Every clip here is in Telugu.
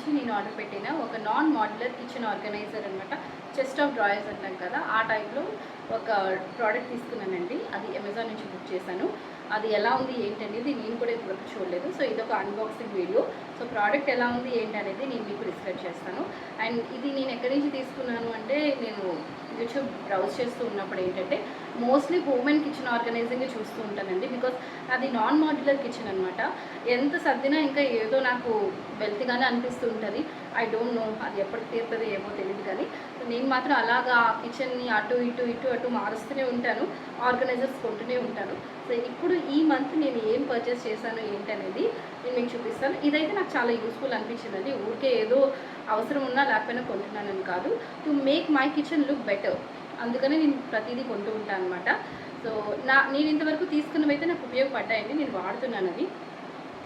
నుంచి నేను ఆర్డర్ పెట్టిన ఒక నాన్ మాడ్యులర్ కిచెన్ ఆర్గనైజర్ అనమాట. చెస్ట్ ఆఫ్ డ్రాయర్స్ అంటాం కదా, ఆ టైప్లో ఒక ప్రోడక్ట్ తీసుకున్నానండి. అది అమెజాన్ నుంచి బుక్ చేశాను. అది ఎలా ఉంది ఏంటనేది నేను కూడా ఇప్పటివరకు చూడలేదు. సో ఇదొక అన్బాక్సింగ్ వీడియో. సో ప్రోడక్ట్ ఎలా ఉంది ఏంటనేది నేను మీకు డిస్క్రైబ్ చేస్తాను. అండ్ ఇది నేను ఎక్కడి నుంచి తీసుకున్నాను అంటే, నేను యూట్యూబ్ బ్రౌజ్ చేస్తూ ఉన్నప్పుడు ఏంటంటే mostly home and kitchen organizing చూస్తూ ఉంటానండి. బికాస్ అది నాన్ మాడ్యులర్ కిచెన్ అనమాట. ఎంత సర్దినా ఇంకా ఏదో నాకు వెల్తీగానే అనిపిస్తూ ఉంటుంది. ఐ డోంట్ నో అది ఎప్పటికి తీరుతుందో ఏమో తెలియదు, కానీ నేను మాత్రం అలాగా కిచెన్ని అటు అటు మారుస్తూనే ఉంటాను, ఆర్గనైజర్స్ కొంటూనే ఉంటాను. సో ఇప్పుడు ఈ మంత్ నేను ఏం పర్చేస్ చేశాను ఏంటనేది నేను మీకు చూపిస్తాను. ఇదైతే నాకు చాలా యూస్ఫుల్ అనిపించిందండి. ఊరికే ఏదో అవసరం ఉన్నా లేకపోయినా కొంటున్నానని కాదు, to make my kitchen look better. అందుకనే నేను ప్రతిదీ కొంటూ ఉంటాను అనమాట. సో నేను ఇంతవరకు తీసుకున్నవి అయితే నాకు ఉపయోగపడ్డాయండి. నేను వాడుతున్నాను అవి,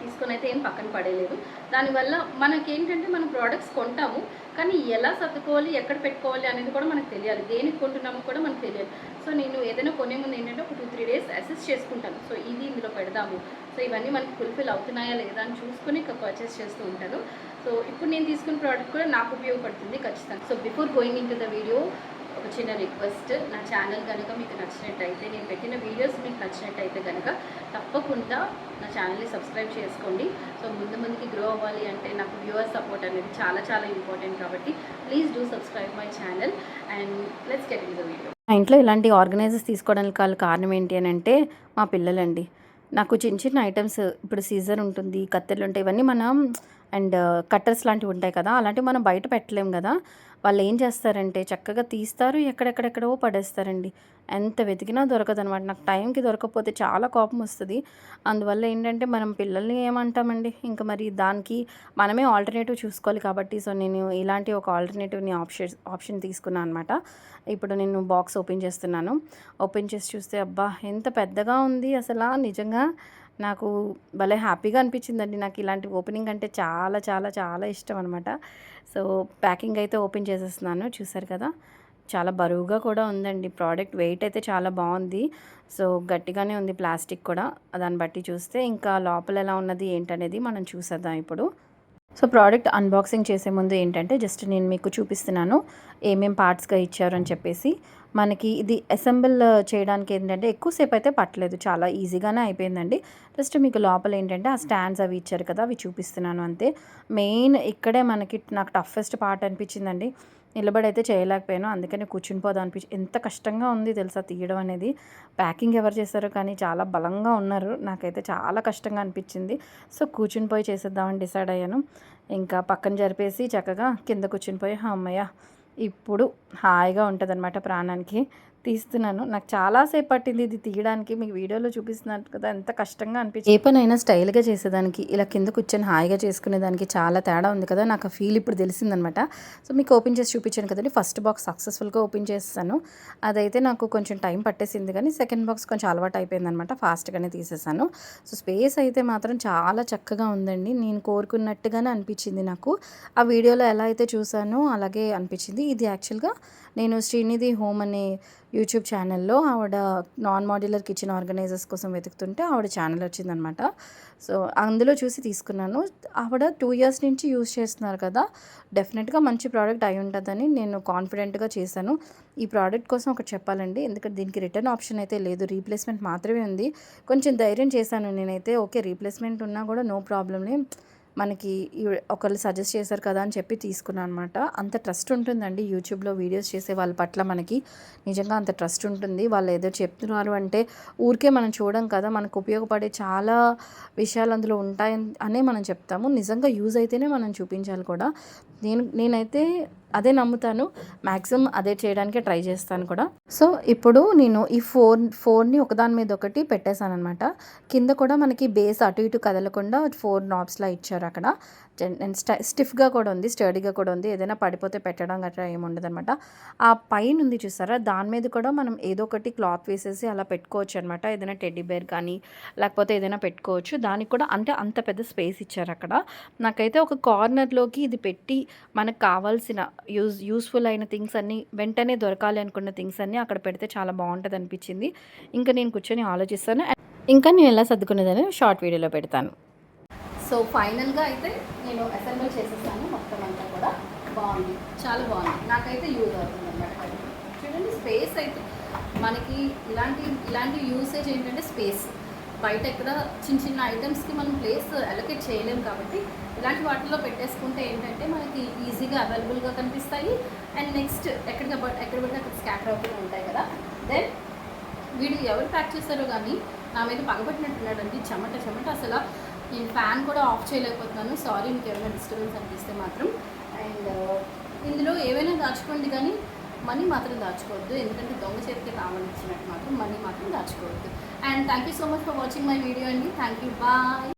తీసుకొని అయితే ఏం పక్కన పడేయలేదు. దానివల్ల మనకేంటంటే మనం ప్రోడక్ట్స్ కొంటాము, కానీ ఎలా సర్దుకోవాలి, ఎక్కడ పెట్టుకోవాలి అనేది కూడా మనకు తెలియాలి. దేనికి కొంటున్నామో కూడా మనకు తెలియాలి. సో నేను ఏదైనా కొనే ముందు ఏంటంటే ఒక 2-3 డేస్ అసెస్ చేసుకుంటాను. సో ఇది ఇందులో పెడదాము, సో ఇవన్నీ మనకి ఫుల్ఫిల్ అవుతున్నాయా లేదా అని చూసుకొని ఇక పర్చేస్ చేస్తూ ఉంటాను. సో ఇప్పుడు నేను తీసుకున్న ప్రోడక్ట్ కూడా నాకు ఉపయోగపడుతుంది ఖచ్చితంగా. So before going in to the video, ఒక చిన్న రిక్వెస్ట్. నా ఛానల్ కనుక మీకు నచ్చినట్టయితే, నేను పెట్టిన వీడియోస్ మీకు నచ్చినట్టయితే కనుక తప్పకుండా నా ఛానల్ని సబ్స్క్రైబ్ చేసుకోండి. సో ముందుకి గ్రో అవ్వాలి అంటే నాకు వ్యూవర్స్ సపోర్ట్ అనేది చాలా చాలా ఇంపార్టెంట్. కాబట్టి please do subscribe my channel and let's get in the video. మా ఇంట్లో ఇలాంటి ఆర్గనైజర్స్ తీసుకోవడానికి కారణం ఏంటి అని అంటే, మా పిల్లలండి. నాకు చిన్న ఐటమ్స్, ఇప్పుడు సీజర్ ఉంటుంది, కత్తెరలు ఉంటాయి, ఇవన్నీ మనం అండ్ కట్టర్స్ లాంటివి ఉంటాయి కదా, అలాంటివి మనం బయట పెట్టలేము కదా. వాళ్ళు ఏం చేస్తారంటే చక్కగా తీస్తారు, ఎక్కడెక్కడెక్కడో పడేస్తారండి. ఎంత వెతికినా దొరకదనమాట. నాకు టైంకి దొరకకపోతే చాలా కోపం వస్తుంది. అందువల్ల ఏంటంటే మనం పిల్లల్ని ఏమంటామండి, ఇంకా మరి దానికి మనమే ఆల్టర్నేటివ్ చూసుకోవాలి. కాబట్టి సో నేను ఇలాంటి ఒక ఆల్టర్నేటివ్ని ఆప్షన్ తీసుకున్నాను అనమాట. ఇప్పుడు నేను బాక్స్ ఓపెన్ చేస్తున్నాను. ఓపెన్ చేసి చూస్తే అబ్బా ఎంత పెద్దగా ఉంది అసలు. నిజంగా నాకు భలే హ్యాపీగా అనిపించిందండి. నాకు ఇలాంటి ఓపెనింగ్ అంటే చాలా చాలా చాలా ఇష్టం అనమాట. సో ప్యాకింగ్ అయితే ఓపెన్ చేసేస్తున్నాను. చూసారు కదా, చాలా బరువుగా కూడా ఉందండి. ప్రోడక్ట్ వెయిట్ అయితే చాలా బాగుంది. సో గట్టిగానే ఉంది ప్లాస్టిక్ కూడా. దాన్ని బట్టి చూస్తే ఇంకా లోపల ఎలా ఉన్నది ఏంటనేది మనం చూసేద్దాం ఇప్పుడు. సో ప్రోడక్ట్ అన్బాక్సింగ్ చేసే ముందు ఏంటంటే జస్ట్ నేను మీకు చూపిస్తున్నాను ఏమేం పార్ట్స్గా ఇచ్చారు అని చెప్పేసి. మనకి ఇది అసెంబుల్ చేయడానికి ఏంటంటే ఎక్కువసేపు అయితే పట్టలేదు, చాలా ఈజీగానే అయిపోయిందండి. జస్ట్ మీకు లోపల ఏంటంటే ఆ స్టాండ్స్ అవి ఇచ్చారు కదా, అవి చూపిస్తున్నాను అంతే. మెయిన్ ఇక్కడే నాకు టఫెస్ట్ పార్ట్ అనిపించిందండి. నిలబడైతే చేయలేకపోయాను, అందుకని కూర్చుని పోదాం అనిపించి. ఎంత కష్టంగా ఉంది తెలుసా తీయడం అనేది. ప్యాకింగ్ ఎవరు చేస్తారో కానీ చాలా బలంగా ఉన్నారు. నాకైతే చాలా కష్టంగా అనిపించింది. సో కూర్చుని పోయి చేసేద్దామని డిసైడ్ అయ్యాను. ఇంకా పక్కన జరిపేసి చక్కగా కింద కూర్చుని పోయి అమ్మయ్య ఇప్పుడు హాయిగా ఉంటుందన్నమాట ప్రాణానికి. తీస్తున్నాను. నాకు చాలాసేపు పట్టింది ఇది తీయడానికి. మీకు వీడియోలో చూపిస్తున్నాను కదా ఎంత కష్టంగా అనిపించింది. ఏ పనైనా స్టైల్గా చేసేదానికి, ఇలా కింద కూర్చొని హాయిగా చేసుకునేదానికి చాలా తేడా ఉంది కదా. నాకు ఆ ఫీల్ ఇప్పుడు తెలిసిందనమాట. సో మీకు ఓపెన్ చేసి చూపించాను కదండి. ఫస్ట్ బాక్స్ సక్సెస్ఫుల్గా ఓపెన్ చేస్తాను. అదైతే నాకు కొంచెం టైం పట్టేసింది, కానీ సెకండ్ బాక్స్ కొంచెం అలవాటు అయిపోయిందనమాట. ఫాస్ట్గానే తీసేసాను. సో స్పేస్ అయితే మాత్రం చాలా చక్కగా ఉందండి. నేను కోరుకున్నట్టుగానే అనిపించింది నాకు. ఆ వీడియోలో ఎలా అయితే చూసానో అలాగే అనిపించింది. ఇది యాక్చువల్గా నేను శ్రీనిధి హోమ్ అనే యూట్యూబ్ ఛానల్లో ఆవిడ నాన్ మాడ్యులర్ కిచెన్ ఆర్గనైజర్స్ కోసం వెతుకుతుంటే ఆవిడ ఛానల్ వచ్చిందనమాట. సో అందులో చూసి తీసుకున్నాను. ఆవిడ 2 years నుంచి యూజ్ చేస్తున్నారు కదా, డెఫినెట్గా మంచి ప్రోడక్ట్ అయి ఉంటుందని నేను కాన్ఫిడెంట్గా చేశాను. ఈ ప్రోడక్ట్ కోసం ఒకటి చెప్పాలండి, ఎందుకంటే దీనికి రిటర్న్ ఆప్షన్ అయితే లేదు, రీప్లేస్మెంట్ మాత్రమే ఉంది. కొంచెం ధైర్యం చేశాను నేనైతే. ఓకే రీప్లేస్మెంట్ ఉన్నా కూడా నో ప్రాబ్లంలే, మనకి ఒకళ్ళు సజెస్ట్ చేశారు కదా అని చెప్పి తీసుకున్నాను అనమాట. అంత ట్రస్ట్ ఉంటుందండి యూట్యూబ్లో వీడియోస్ చేసే వాళ్ళ పట్ల. మనకి నిజంగా అంత ట్రస్ట్ ఉంటుంది. వాళ్ళు ఏదో చెప్తున్నారు అంటే ఊరికే మనం చూడం కదా, మనకు ఉపయోగపడే చాలా విషయాలు అందులో ఉంటాయనే మనం చెప్తాము. నిజంగా యూజ్ అయితేనే మనం చూపించాలి కూడా. నేనైతే అదే నమ్ముతాను. మ్యాక్సిమం అదే చేయడానికే ట్రై చేస్తాను కూడా. సో ఇప్పుడు నేను ఈ ఫోర్ని ఒకదాని మీద ఒకటి పెట్టేశాను అనమాట. కింద కూడా మనకి బేస్ అటు ఇటు కదలకుండా 4 knobsలా ఇచ్చారు అక్కడ. స్టిఫ్గా కూడా ఉంది, స్టడీగా కూడా ఉంది. ఏదైనా పడిపోతే పెట్టడం గట్రా ఏమి ఉండదనమాట. ఆ పైన ఉంది చూసారా, దాని మీద కూడా మనం ఏదో ఒకటి క్లాత్ వేసేసి అలా పెట్టుకోవచ్చు అనమాట. ఏదైనా టెడ్డీ బేర్ కానీ లేకపోతే ఏదైనా పెట్టుకోవచ్చు. దానికి కూడా అంటే అంత పెద్ద స్పేస్ ఇచ్చారు అక్కడ. నాకైతే ఒక కార్నర్లోకి ఇది పెట్టి మనకు కావాల్సిన యూస్ఫుల్ అయిన థింగ్స్ అన్నీ, వెంటనే దొరకాలి అనుకున్న థింగ్స్ అన్నీ అక్కడ పెడితే చాలా బాగుంటుంది అనిపించింది. ఇంకా నేను కూర్చొని ఆలోచిస్తాను. ఇంకా నేను ఎలా సర్దుకునేదని షార్ట్ వీడియోలో పెడతాను. సో ఫైనల్గా అయితే నేను అసెంబుల్ చేసేసాను మొత్తం బాగుంది, చాలా బాగుంది. నాకైతే యూజ్ అవుతుంది అనమాట. చూడండి స్పేస్ అయితే మనకి ఇలాంటి యూసేజ్ ఏంటంటే స్పేస్. బయట ఎక్కడ చిన్న చిన్న ఐటమ్స్కి మనం ప్లేస్ అలొకేట్ చేయలేము కాబట్టి ఇలాంటి వాటిల్లో పెట్టేసుకుంటే ఏంటంటే మనకి ఈజీగా అవైలబుల్గా కనిపిస్తాయి. అండ్ నెక్స్ట్ ఎక్కడ పడితే అక్కడ స్కాటర్ అవుతూనే ఉంటాయి కదా. దెన్ వీడు ఎవరు ప్యాక్ చేస్తారో కానీ నా మీద పగబట్టినట్టున్నాడండి. చెమట అసలు నేను ఫ్యాన్ కూడా ఆఫ్ చేయలేకపోతున్నాను. సారీ మీకు ఏమైనా డిస్టర్బెన్స్ అనిపిస్తే మాత్రం. అండ్ ఇందులో ఏవైనా దాచుకోండి కానీ మనీ మాత్రం దాచుకోవద్దు, ఎందుకంటే దొంగ చేతికి కావాలనిచ్చినట్టు మాత్రం మనీ మాత్రం దాచుకోవద్దు. And thank you so much for watching my video అండి. Thank you, bye.